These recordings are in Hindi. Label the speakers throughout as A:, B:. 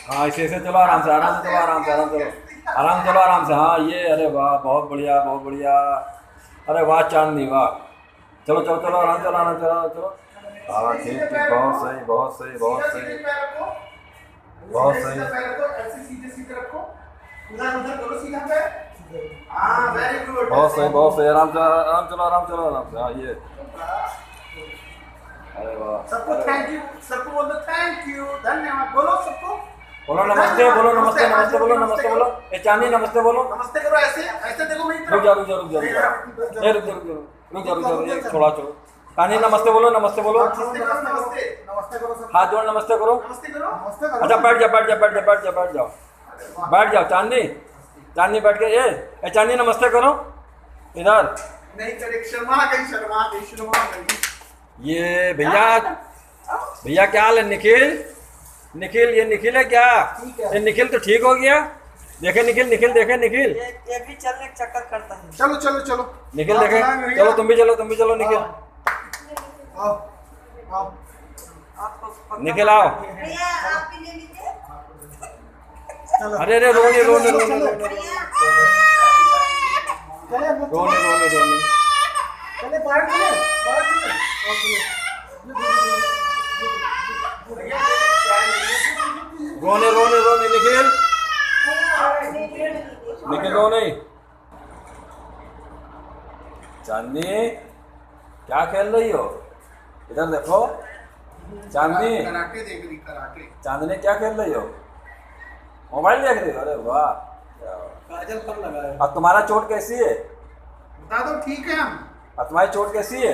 A: हाँ ऐसे चलो, आराम से चलो, आराम से चलो, आराम से चलो, आराम से। हाँ ये, अरे वाह, बहुत बढ़िया, बहुत बढ़िया। अरे वाह चांदनी, वाह। चलो चलो चलो, आराम चलो, आराम चलो, चलो। हाँ ठीक ठीक, बहुत सही, बहुत सही, बहुत सही, बहुत सही।
B: ऐसे सीधे सीधे रखो, उधर उधर करो सीधा पैर। हाँ वेरी गुड,
A: बहुत सही, बहुत सही। आराम से, आराम चलो, आराम चलो, आराम से। हाँ ये, अरे वाह,
B: सबको
A: अरे
B: थैंक
A: वाह।
B: यू, सबको बोलो थैंक यू, धन्यवाद बोलो सबको।
A: बोलो नमस्ते, बोलो नमस्ते,
B: हाथ
A: नमस्ते
B: जोड़ के
A: बोलो, नमस्ते बोलो।
B: करो,
A: ए चांदी, नमस्ते बोलो।
B: नमस्ते करो, ऐसे ऐसे देखो मेरी
A: रुक जा,
B: तरफ।
A: रुक जा, रुक जा, रुक
B: नहीं,
A: जा।
B: नहीं,
A: ए रुक जा, रुक जा, रुक जा, रुक जा, रुक जा, छोड़ा, छोड़ो। चांदी नमस्ते बोलो, नमस्ते बोलो।
B: नमस्ते करो, नमस्ते नमस्ते करो सबको।
A: हाथ जोड़, नमस्ते करो।
B: नमस्ते करो, नमस्ते करो।
A: अच्छा बैठ जा, बैठ जा, बैठ जा, बैठ जा, बैठ जाओ, बैठ जाओ चांदनी। चांदनी बैठ के, ए चांदनी नमस्ते करो इधर।
B: नहीं करे, शर्मा गई, शर्मा गई, शर्मा गई।
A: ये भैया, भैया क्या हाल है? निखिल, निखिल, ये निखिल है क्या?
B: ठीक है।
A: ये निखिल तो ठीक हो गया। देखे निखिल, निखिल देखे निखिल,
C: ये भी चलने का चक्कर करता है।
B: चलो चलो चलो,
A: निखिल देखे। चलो तुम भी चलो, तुम भी चलो निखिल,
B: आओ आओ।
C: आपको
A: निखिल आओ।
D: भैया आप भी ले लीजिए।
B: चलो
A: अरे अरे रोने रोने रोने रोने
D: भैया
B: चले
A: रोने रोने रोने।
B: चले बाहर चले, बाहर चले।
A: रोने रोने रोने निखिल, निखिल रो नहीं। चांदनी क्या खेल रही हो? इधर देखो चांदनी,
B: कराटे देख रही, कराटे।
A: चांदनी क्या खेल रही हो? मोबाइल देख रही हो? अरे वाह।
B: काजल कब लगा है?
A: अब तुम्हारा चोट कैसी है?
B: बता दो, ठीक है हम।
A: अब तुम्हारी चोट कैसी है?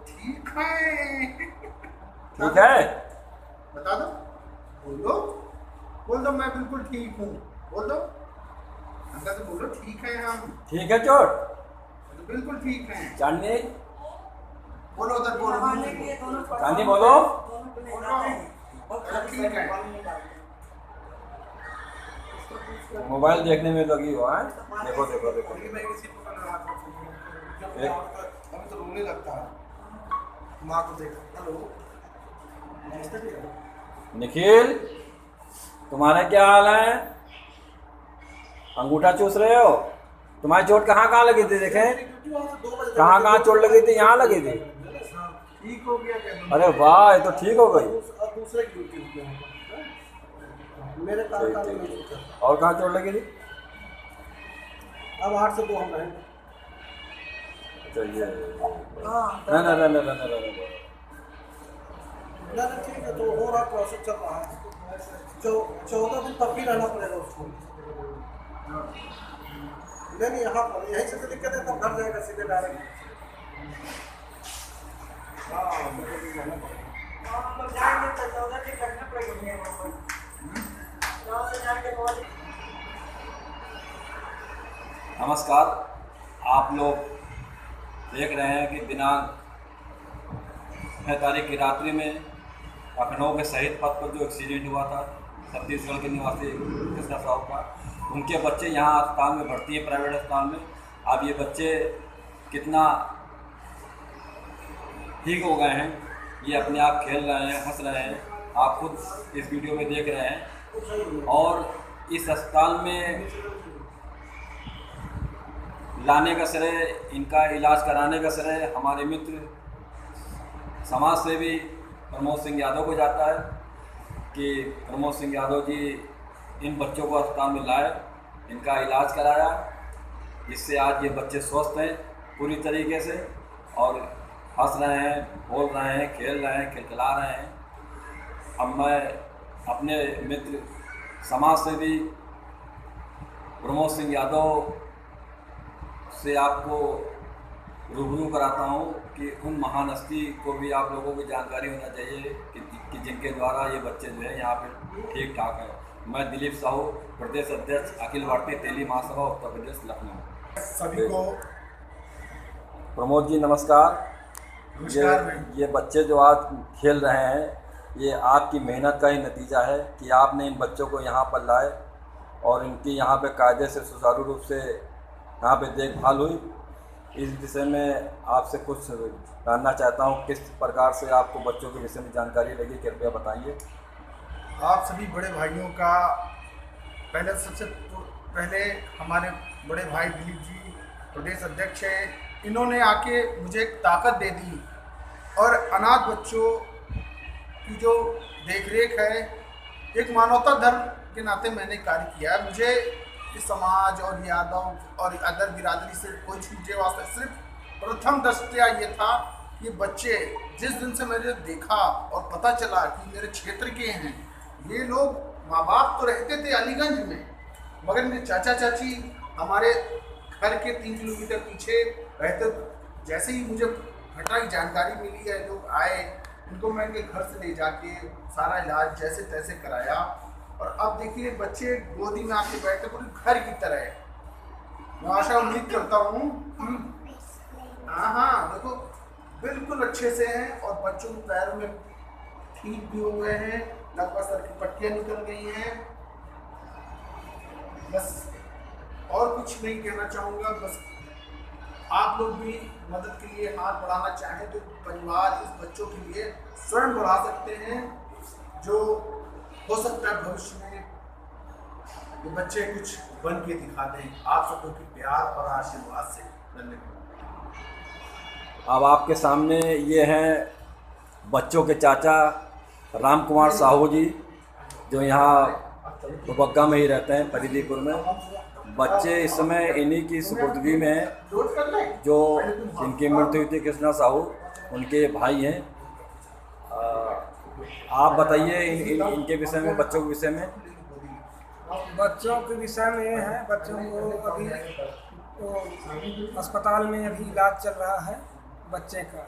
B: ठीक है,
A: ठीक है।
B: बता दो, बोल दो, बोल दो मैं बिल्कुल ठीक हूँ, बोल दो। अंदर से बोलो ठीक है हम,
A: ठीक है चोट?
B: तो बिल्कुल ठीक है।
A: चांदनी,
B: बोलो उधर, बोलो
C: नहाने के लिए दोनों
A: चांदनी बोलो।
C: दोनों को ले जाते हैं और
B: चलो, ठीक है।
A: मोबाइल देखने में लगी हो है? देखो देखो देखो।
B: मैं किसी को कर रहा था,
A: एक-
B: अभी तो रोने लगता है। माँ को देखो, हेलो, नमस्ते भैया।
A: निखिल, तुम्हारे क्या हाल है? अंगूठा चूस रहे हो? तुम्हारी चोट कहाँ कहाँ लगी थी? देखें कहाँ कहाँ चोट लगी थी? यहाँ लगी थी।
B: ठीक हो गया क्या?
A: अरे वाह, ये तो ठीक हो गई।
B: अब दूसरे की ड्यूटी हो गया मेरे
A: ठीक,
B: काम
A: ठीक,
B: में
A: ठीक।
B: चुका।
A: और कहाँ चोट लगी थी?
B: अब 8 से 2 हम रहेंगे।
A: चलिए,
C: हाँ,
A: नहीं नहीं नहीं नहीं नहीं नहीं।
B: ना ना ठीक है, तो हो रहा प्रोसेस चल रहा है। 14 दिन तब भी रहना पड़ेगा उसको। नहीं नहीं, यहाँ पर यहीं से तो दिक्कत है, तब घर जाएगा सीधे डायरेक्ट। हाँ, मुझे भी रहना पड़ेगा।
C: हम लोग जाएंगे तो 14 दिन रखना पड़ेगा भैया वहाँ पर। गाँव से जाके बहुत
A: नमस्कार, आप लोग देख रहे हैं कि दिनांक 6 तारीख की रात्रि में लखनऊ के शहीद पथ पर जो एक्सीडेंट हुआ था छत्तीसगढ़ के निवासी कृष्णा साहू का, उनके बच्चे यहाँ अस्पताल में भर्ती हैं, प्राइवेट अस्पताल में। अब ये बच्चे कितना ठीक हो गए हैं, ये अपने आप खेल रहे हैं, हंस रहे हैं, आप खुद इस वीडियो में देख रहे हैं। और इस अस्पताल में लाने का श्रेय, इनका इलाज कराने का श्रेय हमारे मित्र समाज सेवी प्रमोद सिंह यादव को जाता है कि प्रमोद सिंह यादव जी इन बच्चों को अस्पताल में लाए, इनका इलाज कराया, जिससे आज ये बच्चे स्वस्थ हैं पूरी तरीके से और हंस रहे हैं, बोल रहे हैं, खेल रहे हैं, खिलखिला रहे हैं। अब मैं अपने मित्र समाज सेवी प्रमोद सिंह यादव से आपको रूबरू कराता हूँ कि उन महान हस्ती को भी आप लोगों को जानकारी होना चाहिए कि जिनके द्वारा ये बच्चे जो है यहाँ पे ठीक ठाक हैं। मैं दिलीप साहू, प्रदेश अध्यक्ष अखिल भारतीय तेली महासभा उत्तर प्रदेश लखनऊ।
B: सभी को
A: प्रमोद जी नमस्कार।
B: नमस्कार।
A: ये बच्चे जो आज खेल रहे हैं, ये आपकी मेहनत का ही नतीजा है कि आपने इन बच्चों को यहाँ पर लाए और इनकी यहाँ पे कायदे से सुचारू रूप से यहाँ पे देखभाल हुई। इस विषय में आपसे कुछ जानना चाहता हूँ, किस प्रकार से आपको बच्चों के विषय में जानकारी लगी, कृपया बताइए।
B: आप सभी बड़े भाइयों का सबसे पहले हमारे बड़े भाई दिलीप जी प्रदेश अध्यक्ष हैं, इन्होंने आके मुझे एक ताकत दे दी और अनाथ बच्चों की जो देखरेख है, एक मानवता धर्म के नाते मैंने कार्य किया है। मुझे इस समाज और यादव और अदर बिरादरी से कोई मुझे वास्ते, सिर्फ प्रथम दृष्टया ये था कि बच्चे जिस दिन से मैंने देखा और पता चला कि मेरे क्षेत्र के हैं, ये लोग माँ बाप तो रहते थे अलीगंज में, मगर मेरे चाचा चाची हमारे घर के 3 किलोमीटर पीछे रहते। जैसे ही मुझे घटना की जानकारी मिली है, लोग आए, उनको मैं इनके घर से ले जाके सारा इलाज जैसे तैसे कराया और अब देखिए बच्चे गोदी में आके बैठे पूरी घर की तरह। मैं आशा उम्मीद करता हूँ, हाँ देखो बिल्कुल अच्छे से हैं और बच्चों के पैरों में ठीक भी हो गए हैं, लगभग सर की पट्टियाँ निकल गई हैं। बस और कुछ नहीं कहना चाहूँगा, बस आप लोग भी मदद के लिए हाथ बढ़ाना चाहें तो परिवार इस बच्चों के लिए स्वयं बढ़ा सकते हैं, जो हो सकता है भविष्य में ये बच्चे कुछ बन के दिखा दें। आप सबको के प्यार और आशीर्वाद से धन्यवाद।
A: अब आपके सामने ये हैं बच्चों के चाचा राम कुमार साहू जी, जो यहाँ दुबग्गा में ही रहते हैं, परिधीपुर में। बच्चे इस समय इन्हीं की सुपुर्दगी में हैं, जो जिनकी मृत्यु हुई थी कृष्णा साहू, उनके भाई हैं। आप बताइए इनके विषय में, बच्चों के विषय में।
E: बच्चों के विषय में ये है, बच्चों को अभी तो अस्पताल में अभी इलाज चल रहा है बच्चे का।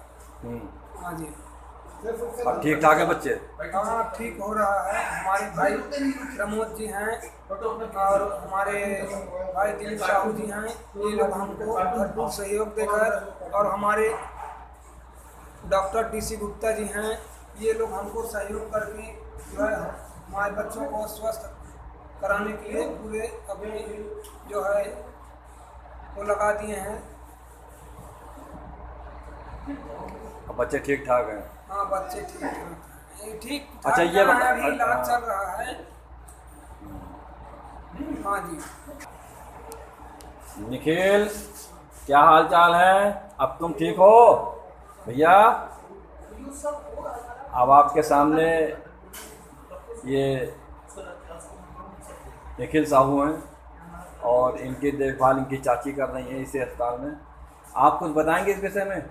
E: हाँ जी,
A: अब ठीक ठाक है बच्चे?
E: हाँ ठीक हो रहा है। हमारे भाई प्रमोद जी हैं और हमारे भाई दिलीप साहू जी हैं, ये लोग हमको भरपूर सहयोग देकर, और हमारे डॉक्टर DC गुप्ता जी हैं, ये लोग हमको सहयोग करके जो है हमारे बच्चों को स्वस्थ कराने के लिए पूरे अपने जो है वो लगा दिए हैं।
A: अब बच्चे ठीक ठाक हैं?
E: हाँ बच्चे ठीक ठाक, ठीक
A: अच्छा ये
E: बता, अभी इलाज चल रहा है। हाँ जी।
A: निखिल, क्या हाल चाल है? अब तुम ठीक हो भैया? अब आपके सामने ये निखिल साहू हैं और इनकी देखभाल इनकी चाची कर रही हैं इसी अस्पताल में। आप कुछ बताएंगे इस विषय में?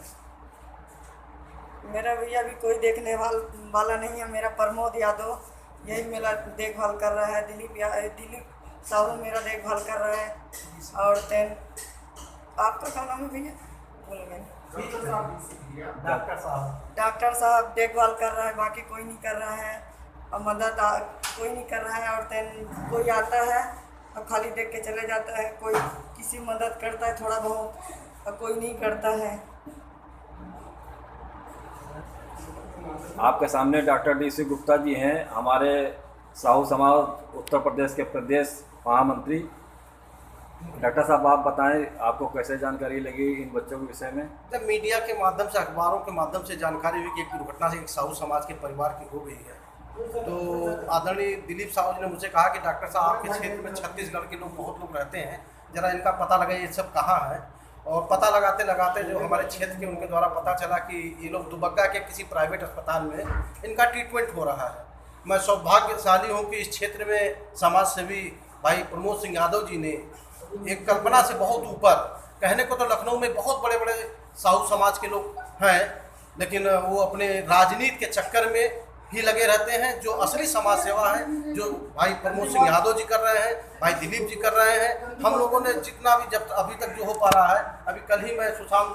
C: मेरा भैया भी कोई देखने वाला नहीं है। मेरा प्रमोद यादव यही मेरा देखभाल कर रहा है, दिलीप साहू मेरा देखभाल कर रहा है, और तेन आपका क्या नाम है भैया? भूल गए। डॉक्टर साहब देखभाल कर रहा है, बाकी कोई नहीं कर रहा है, और मदद कोई नहीं कर रहा है। और तेन कोई आता है और खाली देख के चले जाता है, कोई किसी मदद करता है थोड़ा बहुत, और कोई नहीं करता है।
A: आपके सामने डॉक्टर DC गुप्ता जी हैं, हमारे साहू समाज उत्तर प्रदेश के प्रदेश महामंत्री। डॉक्टर साहब आप बताएं, आपको कैसे जानकारी लगी इन बच्चों के विषय में?
F: जब मीडिया के माध्यम से, अखबारों के माध्यम से जानकारी हुई कि एक दुर्घटना से एक साहू समाज के परिवार की हो गई है, तो आदरणीय दिलीप साहू जी ने मुझे कहा कि डॉक्टर साहब आपके क्षेत्र में छत्तीसगढ़ के लोग बहुत लोग रहते हैं, ज़रा इनका पता लगा ये सब कहाँ है। और पता लगाते लगाते जो हमारे क्षेत्र के उनके द्वारा पता चला कि ये लोग दुबग्गा के किसी प्राइवेट अस्पताल में इनका ट्रीटमेंट हो रहा है। मैं सौभाग्यशाली हूँ कि इस क्षेत्र में समाज सेवी भाई प्रमोद सिंह यादव जी ने एक कल्पना से बहुत ऊपर, कहने को तो लखनऊ में बहुत बड़े बड़े साहू समाज के लोग हैं, लेकिन वो अपने राजनीति के चक्कर में ही लगे रहते हैं। जो असली समाज सेवा है, जो भाई प्रमोद सिंह यादव जी कर रहे हैं, भाई दिलीप जी कर रहे हैं, हम लोगों ने जितना भी जब अभी तक जो हो पा रहा है, अभी कल ही मैं सुशांत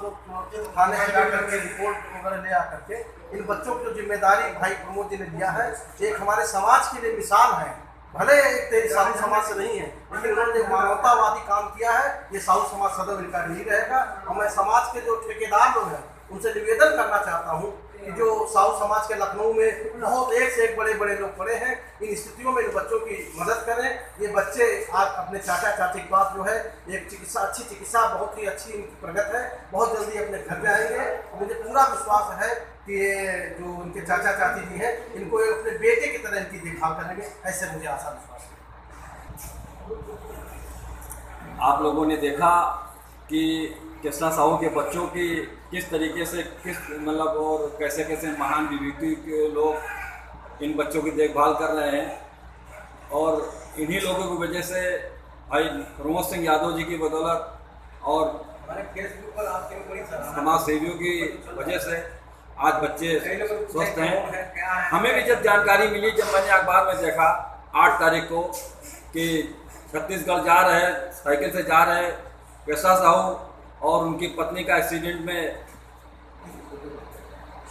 F: थाने से जाकर के रिपोर्ट वगैरह ले आकर के इन बच्चों की जो जिम्मेदारी भाई प्रमोद जी ने लिया है, एक हमारे समाज के लिए मिसाल है। भले एक साहू समाज से नहीं है, लेकिन उन्होंने एक मानवतावादी काम किया है। ये साहू समाज सदैव इनका नहीं रहेगा। और मैं समाज के जो ठेकेदार लोग हैं उनसे निवेदन करना चाहता हूँ कि जो साहू समाज के लखनऊ में बहुत एक से एक बड़े बड़े लोग पड़े हैं, इन स्थितियों में इन बच्चों की मदद करें। ये बच्चे आज अपने चाचा चाची के पास जो है एक चिकित्सा, अच्छी चिकित्सा, बहुत ही अच्छी इनकी प्रगति है, बहुत जल्दी अपने घर में आएंगे। मुझे पूरा विश्वास है कि ये जो उनके चाचा चाची जी हैं इनको अपने बेटे की तरह इनकी देखभाल करेंगे, ऐसे मुझे आशा विश्वास है।
A: आप लोगों ने देखा कि कृष्णा साहू के बच्चों की किस तरीके से मतलब और कैसे कैसे महान विभूति के लोग इन बच्चों की देखभाल कर रहे हैं। और इन्हीं लोगों की वजह से भाई प्रमोद सिंह यादव जी की बदौलत और
F: हमारे फेसबुक पर आपके बड़ी
A: समाज सेवियों की वजह से आज बच्चे स्वस्थ हैं। हमें भी जब जानकारी मिली, जब मैंने अखबार में देखा 8 तारीख को कि छत्तीसगढ़ जा रहे, साइकिल से जा रहे कृष्णा साहू और उनकी पत्नी का एक्सीडेंट में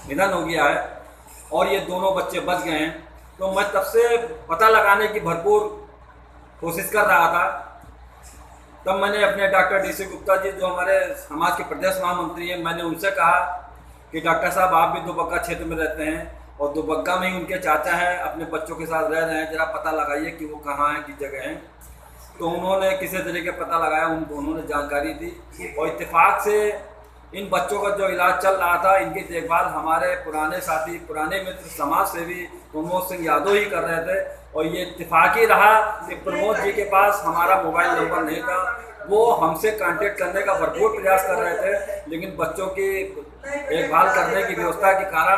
A: निधन हो गया है और ये दोनों बच्चे बच गए हैं, तो मैं तब से पता लगाने की भरपूर कोशिश कर रहा था। तब मैंने अपने डॉक्टर DC गुप्ता जी जो हमारे समाज के प्रदेश महामंत्री हैं, मैंने उनसे कहा कि डॉक्टर साहब आप भी दुबग्गा क्षेत्र में रहते हैं और दुबग्गा में ही उनके चाचा हैं, अपने बच्चों के साथ रह रहे हैं, जरा पता लगाइए कि वो कहाँ हैं, किस जगह हैं। तो उन्होंने किसी तरीके पता लगाया, उन्होंने जानकारी दी और इत्तेफाक से इन बच्चों का जो इलाज चल रहा था, इनकी देखभाल हमारे पुराने साथी, पुराने मित्र, समाज सेवी प्रमोद सिंह यादव ही कर रहे थे। और ये इत्तेफाक ही रहा कि प्रमोद जी के पास हमारा मोबाइल नंबर नहीं था, वो हमसे कांटेक्ट करने का भरपूर प्रयास कर रहे थे, लेकिन बच्चों की देखभाल करने की व्यवस्था के कारण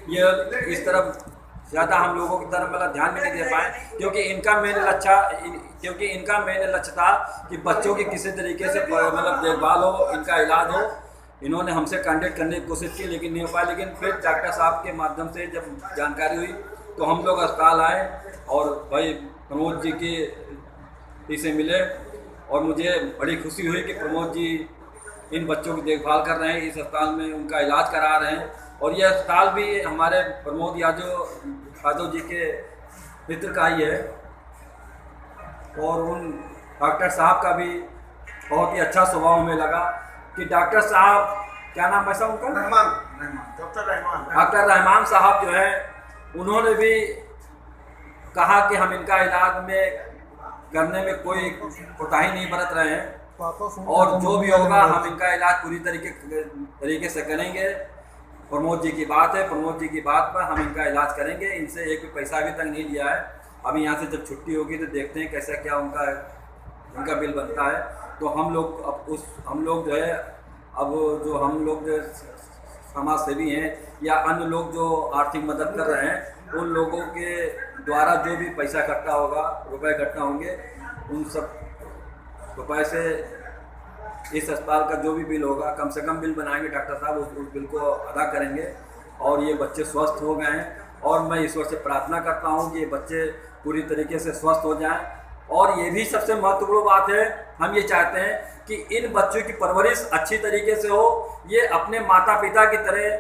A: ये इस तरफ ज़्यादा हम लोगों की तरफ मतलब ध्यान भी नहीं दे पाए, क्योंकि इनका मेन लक्ष्य था कि बच्चों की किसी तरीके से मतलब देखभाल हो, इनका इलाज हो। इन्होंने हमसे कांटेक्ट करने की कोशिश की लेकिन नहीं हो पाया, लेकिन फिर डॉक्टर साहब के माध्यम से जब जानकारी हुई तो हम लोग अस्पताल आए और भाई प्रमोद जी की से मिले और मुझे बड़ी खुशी हुई कि प्रमोद जी इन बच्चों की देखभाल कर रहे हैं, इस अस्पताल में उनका इलाज करा रहे हैं। और यह अस्पताल भी हमारे प्रमोद यादव जी के मित्र का ही है और उन डॉक्टर साहब का भी बहुत ही अच्छा स्वभाव हमें लगा कि डॉक्टर साहब, क्या नाम है साहब उनका? डॉक्टर रहमान साहब जो है, उन्होंने भी कहा कि हम इनका इलाज में करने में कोई कोताही नहीं बरत रहे हैं और जो भी होगा हम इनका इलाज पूरी तरीके से करेंगे। प्रमोद जी की बात है, प्रमोद जी की बात पर हम इनका इलाज करेंगे। इनसे एक भी पैसा अभी तक नहीं लिया है। अभी यहाँ से जब छुट्टी होगी तो देखते हैं कैसा क्या उनका बिल बनता है। तो हम लोग जो है अब जो हम लोग जो समाज सेवी हैं या अन्य लोग जो आर्थिक मदद कर रहे हैं, उन लोगों के द्वारा जो भी पैसा इकट्ठा होगा, रुपए इकट्ठा होंगे, उन सब रुपए से इस अस्पताल का जो भी बिल होगा, कम से कम बिल बनाएंगे डॉक्टर साहब, उस बिल को अदा करेंगे। और ये बच्चे स्वस्थ हो गए हैं और मैं ईश्वर से प्रार्थना करता हूँ कि ये बच्चे पूरी तरीके से स्वस्थ हो जाएं। और ये भी सबसे महत्वपूर्ण बात है, हम ये चाहते हैं कि इन बच्चों की परवरिश अच्छी तरीके से हो, ये अपने माता पिता की तरह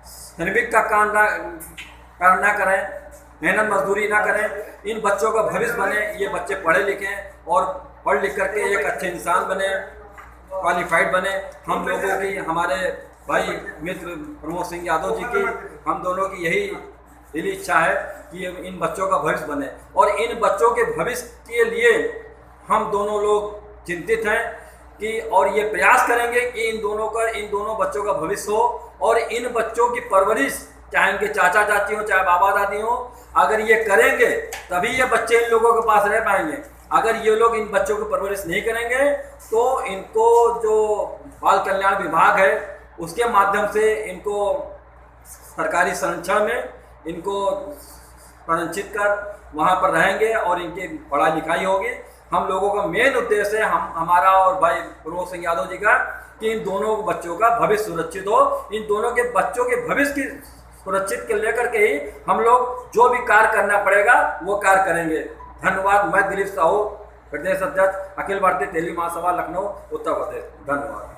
A: श्रमिक का काम ना करें, मेहनत मजदूरी ना करें। इन बच्चों का भविष्य बने, ये बच्चे पढ़े लिखें और पढ़ लिख करके एक अच्छे इंसान बने, क्वालिफाइड बने। हम लोगों की, हमारे भाई मित्र प्रमोद सिंह यादव जी की, हम दोनों की यही दिली इच्छा है कि इन बच्चों का भविष्य बने। और इन बच्चों के भविष्य के लिए हम दोनों लोग चिंतित हैं कि और ये प्रयास करेंगे कि इन दोनों बच्चों का भविष्य हो और इन बच्चों की परवरिश, चाहे इनके चाचा चाची हो, चाहे बाबा दादी हो, अगर ये करेंगे तभी ये बच्चे इन लोगों के पास रह पाएंगे। अगर ये लोग इन बच्चों की परवरिश नहीं करेंगे तो इनको जो बाल कल्याण विभाग है उसके माध्यम से इनको सरकारी संरक्षण में इनको संरक्षित कर वहाँ पर रहेंगे और इनकी पढ़ाई लिखाई होगी। हम लोगों का मेन उद्देश्य है, हमारा और भाई प्रमोद सिंह यादव जी का, कि इन दोनों बच्चों का भविष्य सुरक्षित हो। इन दोनों के बच्चों के भविष्य की सुरक्षित के लेकर के ही हम लोग जो भी कार्य करना पड़ेगा वो कार्य करेंगे। धन्यवाद। मैं दिलीप साहू, प्रदेश अध्यक्ष, अखिल भारतीय तेली महासभा, लखनऊ, उत्तर प्रदेश। धन्यवाद।